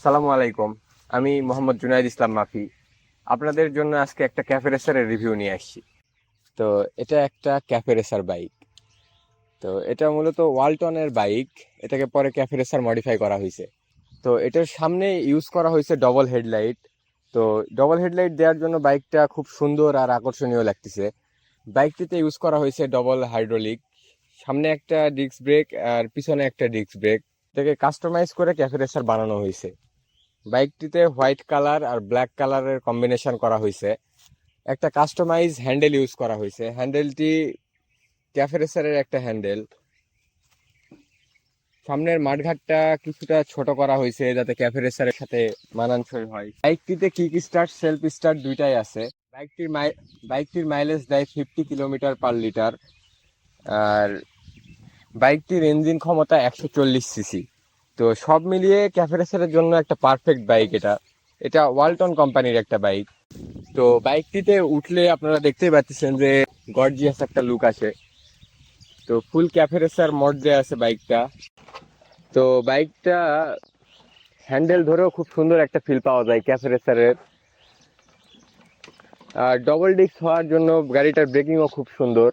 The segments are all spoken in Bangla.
সালামু আলাইকুম। আমি মোহাম্মদ জুনাইদ ইসলাম মাফি। আপনাদের জন্য আজকে একটা ক্যাফে রেসারের রিভিউ নিয়ে আসছি। তো এটা একটা ক্যাফে রেসার বাইক। তো এটা মূলত ওয়ালটনের বাইক। এটাকে পরে ক্যাফে রেসার মডিফাই করা হয়েছে। তো এটার সামনে ইউজ করা হয়েছে ডবল হেডলাইট। তো ডবল হেডলাইট দেওয়ার জন্য বাইকটা খুব সুন্দর আর আকর্ষণীয় লাগতেছে। বাইকটিতে ইউজ করা হয়েছে ডবল হাইড্রোলিক। সামনে একটা ডিস্ক ব্রেক আর পিছনে একটা ডিস্ক ব্রেক। এটাকে কাস্টমাইজ করে ক্যাফে রেসার বানানো হয়েছে। বাইকটিতে হোয়াইট কালার আর ব্ল্যাক কালারের কম্বিনেশন করা হয়েছে। একটা কাস্টমাইজ হ্যান্ডেল ইউজ করা হয়েছে। হ্যান্ডেলটি ক্যাফে রেসারের একটা হ্যান্ডেল। সামনের মাঠঘাটটা কিছুটা ছোট করা হয়েছে যাতে ক্যাফে রেসারের সাথে মানানসই হয়। বাইকটিতে কিক স্টার্ট সেলফ স্টার্ট দুইটাই আছে। বাইকটির মাইলেজ দেয় 50 কিলোমিটার/লিটার। আর বাইকটির ইঞ্জিন ক্ষমতা 140 সিসি। তো সব মিলিয়ে ক্যাফে রেসারের জন্য একটা পারফেক্ট বাইক এটা। এটা ওয়ালটন কোম্পানির একটা বাইক। তো বাইকটিতে উঠলে আপনারা দেখতেই পাচ্ছেন যে গর্জিয়াস একটা লুক আসে। তো ফুল ক্যাফে রেসার মোড দেয়া আছে বাইকটা। তো বাইকটা হ্যান্ডেল ধরেও খুব সুন্দর একটা ফিল পাওয়া যায় ক্যাফে রেসারের। আর ডবল ডিস্ক হওয়ার জন্য গাড়িটার ব্রেকিংও খুব সুন্দর।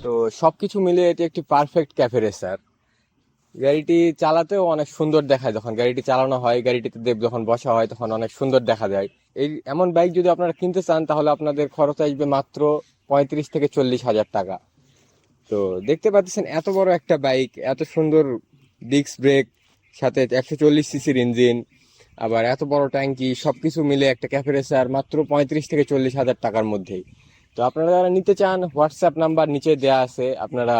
তো সবকিছু মিলিয়ে এটি একটি পারফেক্ট ক্যাফে রেসার। গাড়িটি চালাতেও অনেক সুন্দর দেখায়। যখন গাড়িটি চালানো হয়, গাড়িটিতে যখন বসা হয় তখন অনেক সুন্দর দেখা যায়। এই এমন বাইক যদি আপনারা কিনতে চান তাহলে আপনাদের খরচ আসবে মাত্র 35 থেকে 40 হাজার টাকা। তো দেখতে পাচ্ছেন এত বড় একটা বাইক, এত সুন্দর ডিস্ক ব্রেক, সাথে 140 সিসির ইঞ্জিন, আবার এত বড় ট্যাঙ্কি, সবকিছু মিলে একটা ক্যাফে রেসার মাত্র 35 থেকে 40 হাজার টাকার মধ্যেই। তো আপনারা যারা নিতে চান, হোয়াটসঅ্যাপ নাম্বার নিচে দেয়া আছে, আপনারা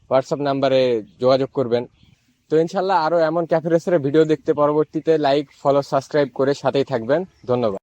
হোয়াটসঅ্যাপ নাম্বারে যোগাযোগ করবেন। তো ইনশাল্লাহ আরো এমন ক্যাফে রেসারের ভিডিও দেখতে পরবর্তীতে লাইক ফলো সাবস্ক্রাইব করে সাথেই থাকবেন। ধন্যবাদ।